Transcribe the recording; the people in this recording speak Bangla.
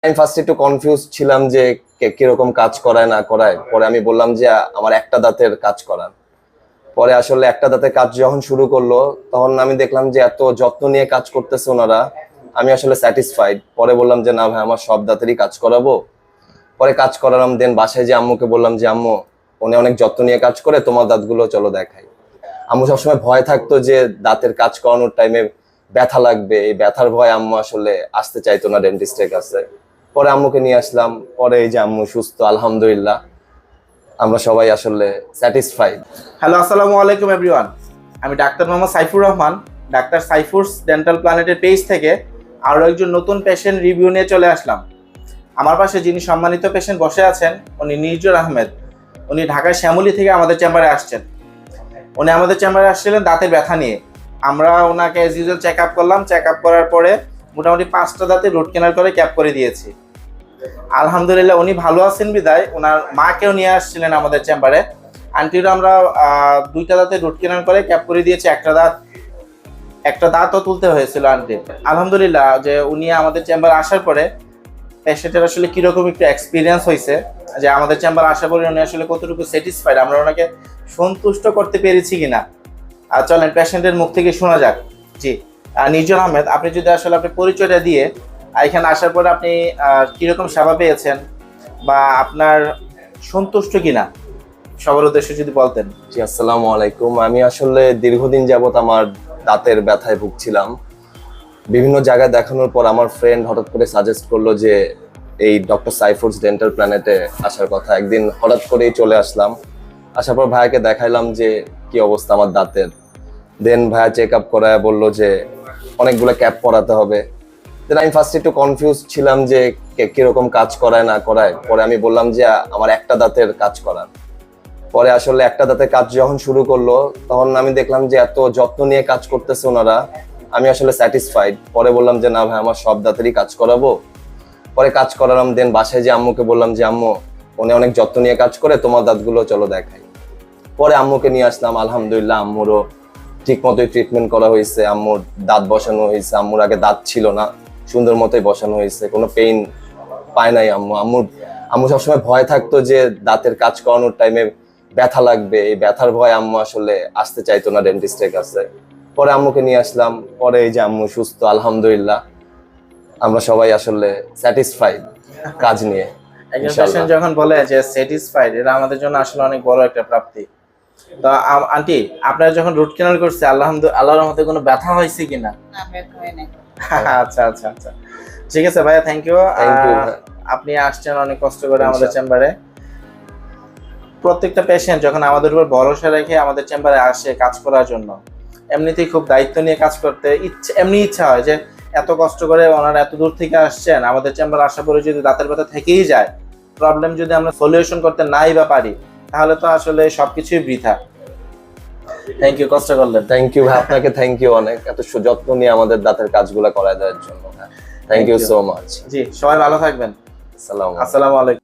আমি ফার্স্ট একটু কনফিউজ ছিলাম যে কিরকম কাজ করায় না করায়। পরে আমি বললাম যে আমার একটা দাঁতের কাজ করান। পরে আসলে একটা দাঁতের কাজ যখন শুরু করলো তখন আমি দেখলাম যে এত যত্ন নিয়ে কাজ করতেছে ওনারা, আমি আসলে স্যাটিসফাইড। পরে বললাম যে না ভাই, আমার সব দাঁতেরই কাজ করাবো। পরে কাজ করালাম, দেন বাসায় যে আম্মুকে বললাম যে আম্মু, উনি অনেক যত্ন নিয়ে কাজ করে, তোমার দাঁতগুলো চলো দেখাই। আম্মু সবসময় ভয় থাকতো যে দাঁতের কাজ করানোর টাইমে ব্যথা লাগবে, এই ব্যথার ভয় আম্মু আসলে আসতে চাইতো না ডেন্টিস্টের কাছে। পরে আম্মুকে নিয়ে আসলাম, পরে এই যে আম্মু সুস্থ আলহামদুলিল্লাহ, আমরা সবাই আসলে স্যাটিসফাইড। হ্যালো, আসসালামু আলাইকুম এভরিওয়ান। আমি doctor Mohammad Saifur Rahman, doctor সাইফুরস dental প্ল্যানেটের page থেকে আরও একজন নতুন পেশেন্ট রিভিউ নিয়ে চলে আসলাম। আমার পাশে যিনি সম্মানিত পেশেন্ট বসে আছেন, উনি নির্জর আহমেদ। উনি ঢাকার শ্যামলী থেকে আমাদের চেম্বারে আসছেন। উনি আমাদের চেম্বারে আসছিলেন দাঁতের ব্যথা নিয়ে। আমরা ওনাকে অ্যাজ ইউজুয়াল চেক আপ করলাম। চেক আপ করার পরে মোটামুটি 5টা দাঁতে রুট কেনাল করে ক্যাপ করে দিয়েছি। আলহামদুলিল্লাহ উনি ভালো আছেন বিদায় ওনার মাকেও নিয়ে আসছিলেন আমাদের চেম্বারে। আন্টিরও আমরা 2টা দাঁতে রুট কেনাল করে ক্যাপ করে দিয়েছি। একটা দাঁতও তুলতে হয়েছিল আন্টি। আলহামদুলিল্লাহ যে উনি আমাদের চেম্বারে আসার পরে পেশেন্টের আসলে কীরকম একটু এক্সপিরিয়েন্স হয়েছে, যে আমাদের চেম্বার আসার পরে উনি আসলে কতটুকু স্যাটিসফাইড, আমরা ওনাকে সন্তুষ্ট করতে পেরেছি কিনা। আর চলেন পেশেন্টের মুখ থেকে শোনা যাক। জি নির্জর আহমেদ, আপনি যদি আসলে আপনি পরিচয়টা দিয়ে এখানে আসার পরে আপনি কীরকম সেবা পেয়েছেন বা আপনার সন্তুষ্ট কিনা সবার উদ্দেশ্যে যদি বলতেন। জি আসসালামু আলাইকুম। আমি আসলে দীর্ঘদিন যাবত আমার দাঁতের ব্যথায় ভুগছিলাম। বিভিন্ন জায়গায় দেখানোর পর আমার ফ্রেন্ড হঠাৎ করে সাজেস্ট করলো যে এই ডক্টর সাইফুরস ডেন্টাল প্ল্যানেটে আসার কথা। একদিন হঠাৎ করেই চলে আসলাম। আসার পর ভাইয়াকে দেখাইলাম যে কি অবস্থা আমার দাঁতের। দেন ভাইয়া চেক আপ করায় বললো যে অনেকগুলো ক্যাপ পরাতে হবে। দেন আমি ফার্স্ট একটু কনফিউজ ছিলাম যে কিরকম কাজ করায় না করায়। পরে আমি বললাম যে আমার একটা দাঁতের কাজ করান। পরে আসলে একটা দাঁতের কাজ যখন শুরু করলো তখন আমি দেখলাম যে এত যত্ন নিয়ে কাজ করতেছে ওনারা, আমি আসলে স্যাটিসফাইড। পরে বললাম যে না ভাই, আমার সব দাঁতেরই কাজ করাবো। পরে কাজ করালাম, দেন বাসায় যে আম্মুকে বললাম যে আম্মু, উনি অনেক যত্ন নিয়ে কাজ করে, তোমার দাঁতগুলো চলো দেখাই। পরে আম্মুকে নিয়ে আসলাম। আলহামদুলিল্লাহ আম্মুরও ঠিক মতোই ট্রিটমেন্ট করা হয়েছে। আম্মুর দাঁত বসানো হয়েছে। আম্মুর আগে দাঁত ছিল না, সুন্দর মতোই বসানো হয়েছে, কোনো পেইন পায় নাই আম্মু সবসময় ভয় থাকতো যে দাঁতের কাজ করানোর টাইমে ব্যথা লাগবে, এই ব্যথার ভয় আম্মু আসলে আসতে চাইতো না ডেন্টিস্টের কাছে। পরে আম্মুকে নিয়ে আসলাম, পরে এই যে আম্মু সুস্থ আলহামদুলিল্লাহ, আমরা সবাই আসলে স্যাটিসফাইড কাজ নিয়ে। একজন পেশেন্ট যখন বলে যে স্যাটিসফাইড, এটা আমাদের জন্য আসলে অনেক বড় একটা প্রাপ্তি। তো আন্টি, আপনারা যখন রুট ক্যানাল করছে আল্লাহর রহমতে কোনো ব্যথা হয়েছে কিনা? না, ব্যথা হয় নাই। আচ্ছা আচ্ছা আচ্ছা, ঠিক আছে ভাইয়া, থ্যাংক ইউ। আপনি আসছেন অনেক কষ্ট করে আমাদের চেম্বারে। প্রত্যেকটা পেশেন্ট যখন আমাদের উপর ভরসা রেখে আমাদের চেম্বারে আসে কাজ করার জন্য, এমনিতেই খুব দায়িত্ব নিয়ে কাজ করতে ইচ্ছা হয় যে এত কষ্ট করে ওনারা এত দূর থেকে আসছেন, আমাদের চেম্বারে আসার পরে যদি দাঁতের ব্যথা থেকেই যায়, প্রবলেম যদি আমরা সলিউশন করতে নাই বা পারি, তাহলে তো আসলে সবকিছুই বৃথা। থ্যাংক ইউ, কষ্ট করলেন। থ্যাংক ইউ ভাই, আপনাকে থ্যাংক ইউ অনেক, এত যত্ন নিয়ে আমাদের দাঁতের কাজগুলো করায় দেওয়ার জন্য। Thank you so much. জি, সবাই ভালো থাকবেন। আসসালামু আলাইকুম।